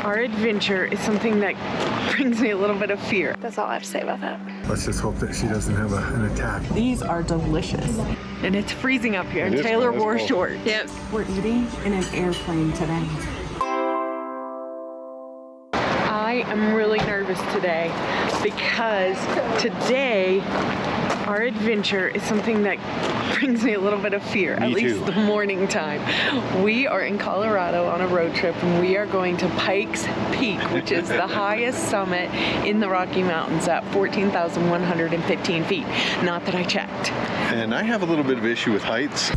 Our adventure is something that brings me a little bit of fear. That's all I have to say about that. Let's just hope that she doesn't have an attack. These are delicious. And it's freezing up here, and Taylor wore shorts. Yep. We're eating in an airplane today. I am really nervous today because today our adventure is something that brings me a little bit of fear, at least the morning time. We are in Colorado on a road trip, and we are going to Pikes Peak, which is the highest summit in the Rocky Mountains at 14,115 feet. Not that I checked. And I have a little bit of issue with heights.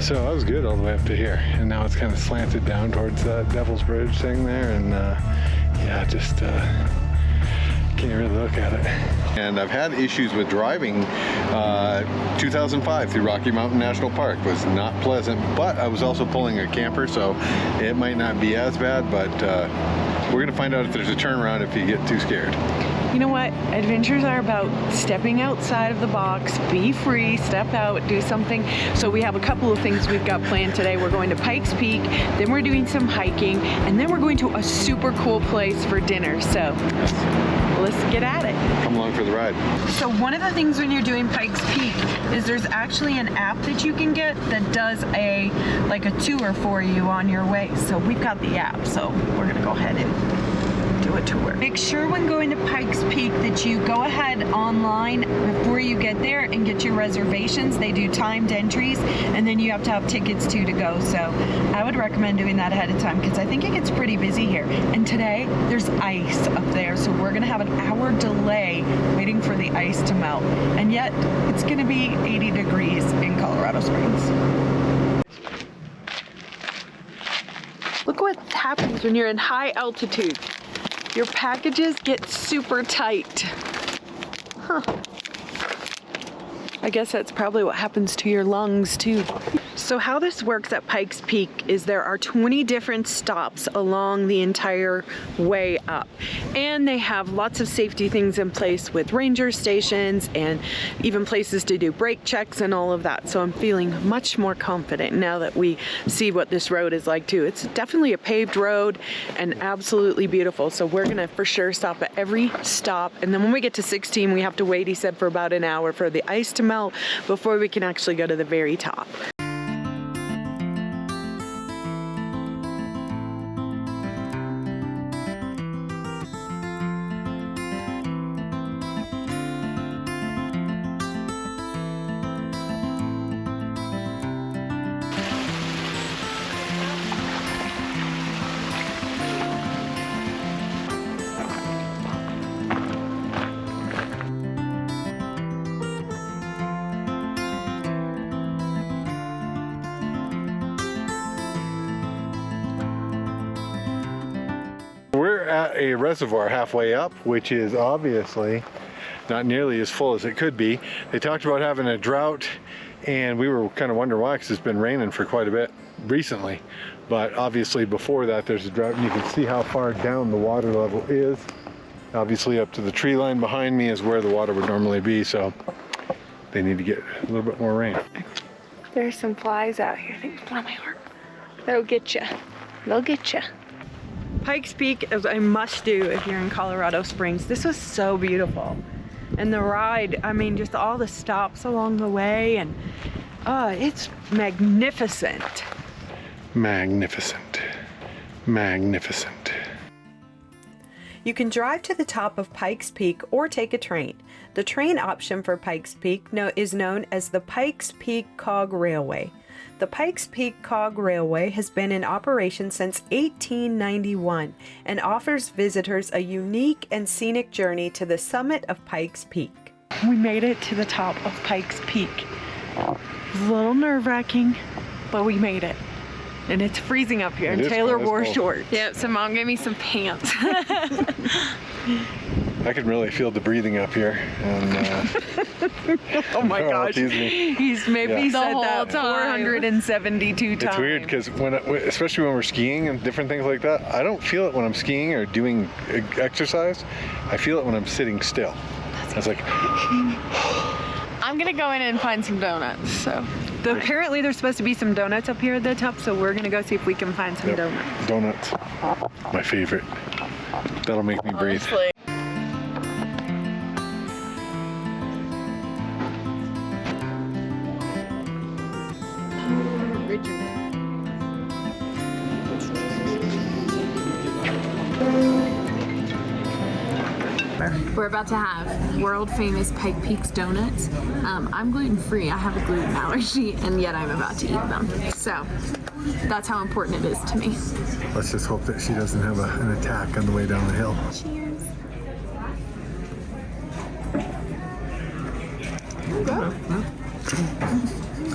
So I was good all the way up to here, and now it's kind of slanted down towards that Devil's Bridge thing there, and yeah, just can't really look at it. And I've had issues with driving 2005 through Rocky Mountain National Park. Was not pleasant, but I was also pulling a camper, so it might not be as bad, but we're gonna find out if there's a turnaround if you get too scared. You know what? Adventures are about stepping outside of the box, be free, step out, do something. So we have a couple of things we've got planned today. We're going to Pikes Peak, then we're doing some hiking, and then we're going to a super cool place for dinner. So let's get at it. Come along for the ride. So one of the things when you're doing Pikes Peak is there's actually an app that you can get that does a tour for you on your way. So we've got the app, so we're gonna go ahead and do a tour. Make sure when going to Pikes Peak that you go ahead online before you get there and get your reservations. They do timed entries, and then you have to have tickets to go. So I would recommend doing that ahead of time because I think it gets pretty busy here. And today there's ice up there, so we're gonna have an hour delay waiting for the ice to melt. And yet it's gonna be 80 degrees in Colorado Springs. Look what happens when you're in high altitude. Your packages get super tight. Huh. I guess that's probably what happens to your lungs too. So how this works at Pikes Peak is there are 20 different stops along the entire way up. And they have lots of safety things in place with ranger stations and even places to do brake checks and all of that. So I'm feeling much more confident now that we see what this road is like too. It's definitely a paved road and absolutely beautiful. So we're gonna for sure stop at every stop. And then when we get to 16, we have to wait, he said, for about an hour for the ice to melt before we can actually go to the very top. We're at a reservoir halfway up, which is obviously not nearly as full as it could be. They talked about having a drought, and we were kind of wondering why, because it's been raining for quite a bit recently. But obviously before that there's a drought, and you can see how far down the water level is. Obviously up to the tree line behind me is where the water would normally be, so they need to get a little bit more rain. There's some flies out here. I think it's on my arm. They'll get you. They'll get you. Pikes Peak is a must-do if you're in Colorado Springs. This was so beautiful. And the ride, I mean, just all the stops along the way, and it's magnificent. Magnificent. Magnificent. You can drive to the top of Pikes Peak or take a train. The train option for Pikes Peak is known as the Pikes Peak Cog Railway. The Pikes Peak Cog Railway has been in operation since 1891 and offers visitors a unique and scenic journey to the summit of Pikes Peak. We made it to the top of Pikes Peak. It was a little nerve-wracking, but we made it. And it's freezing up here, and Taylor wore shorts. Yep, so Mom gave me some pants. I can really feel the breathing up here. And, oh my gosh, he's maybe said that 472 times. It's weird because especially when we're skiing and different things like that, I don't feel it when I'm skiing or doing exercise. I feel it when I'm sitting still. It's like... I'm gonna go in and find some donuts, so... Apparently there's supposed to be some donuts up here at the top, so we're gonna go see if we can find some Yep. donuts. Donuts. My favorite. That'll make me breathe. Honestly. We're about to have world famous Pikes donuts. I'm gluten free. I have a gluten allergy, and yet I'm about to eat them. So that's how important it is to me. Let's just hope that she doesn't have an attack on the way down the hill. Cheers.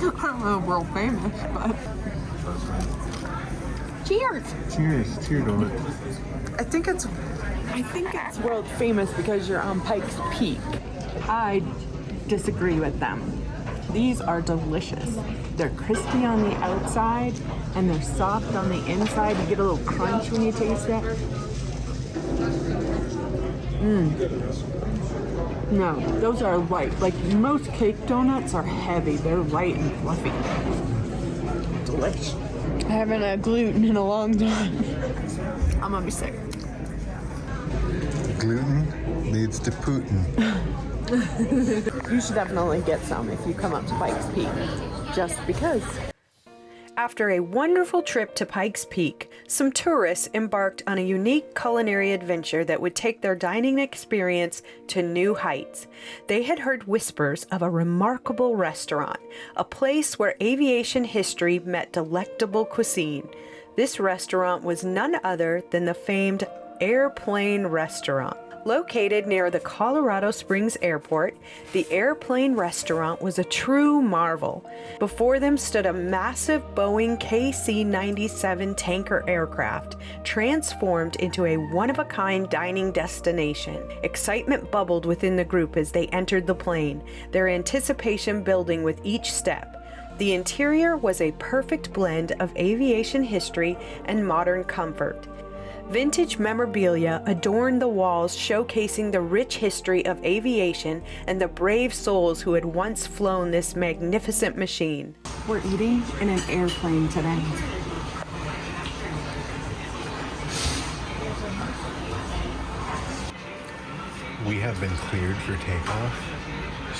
I don't know, world famous, but cheers. Cheers. Cheer donut. I think it's world famous because you're on Pikes Peak. I disagree with them. These are delicious. They're crispy on the outside and they're soft on the inside. You get a little crunch when you taste it. No, those are light. Like most cake donuts are heavy. They're light and fluffy. Delicious. I haven't had gluten in a long time. I'm gonna be sick. Gluten leads to Putin. You should definitely get some if you come up to Pikes Peak, just because. After a wonderful trip to Pikes Peak, some tourists embarked on a unique culinary adventure that would take their dining experience to new heights. They had heard whispers of a remarkable restaurant, a place where aviation history met delectable cuisine. This restaurant was none other than the famed Airplane Restaurant. Located near the Colorado Springs Airport, the Airplane Restaurant was a true marvel. Before them stood a massive Boeing KC-97 tanker aircraft, transformed into a one-of-a-kind dining destination. Excitement bubbled within the group as they entered the plane, their anticipation building with each step. The interior was a perfect blend of aviation history and modern comfort. Vintage memorabilia adorned the walls, showcasing the rich history of aviation and the brave souls who had once flown this magnificent machine. We're eating in an airplane today. We have been cleared for takeoff,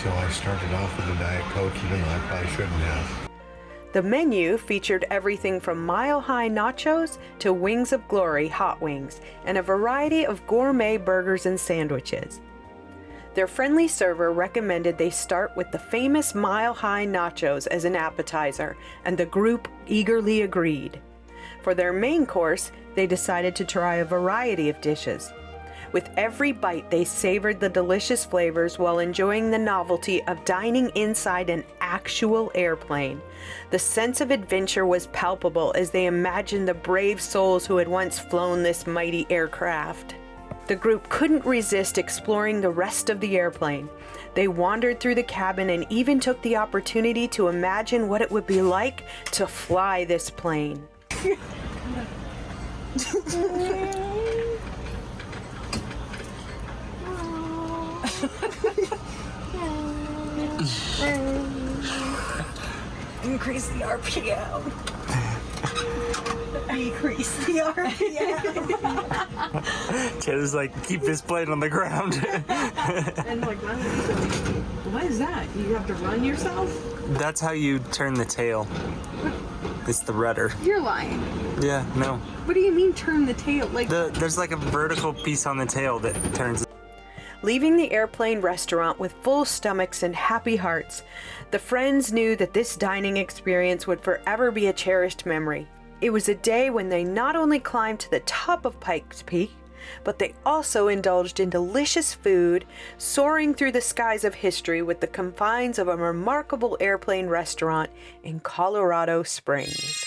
so I started off with a Diet Coke, even though I probably shouldn't have. The menu featured everything from mile-high nachos to Wings of Glory hot wings and a variety of gourmet burgers and sandwiches. Their friendly server recommended they start with the famous mile-high nachos as an appetizer, and the group eagerly agreed. For their main course, they decided to try a variety of dishes. With every bite, they savored the delicious flavors while enjoying the novelty of dining inside an actual airplane. The sense of adventure was palpable as they imagined the brave souls who had once flown this mighty aircraft. The group couldn't resist exploring the rest of the airplane. They wandered through the cabin and even took the opportunity to imagine what it would be like to fly this plane. Increase the RPM. Decrease the RPM. Taylor's like, keep this plane on the ground. And like, what is that? You have to run yourself? That's how you turn the tail. It's the rudder. You're lying. Yeah, no. What do you mean turn the tail? Like, There's like a vertical piece on the tail that turns. Leaving the airplane restaurant with full stomachs and happy hearts, the friends knew that this dining experience would forever be a cherished memory. It was a day when they not only climbed to the top of Pikes Peak, but they also indulged in delicious food, soaring through the skies of history with the confines of a remarkable airplane restaurant in Colorado Springs.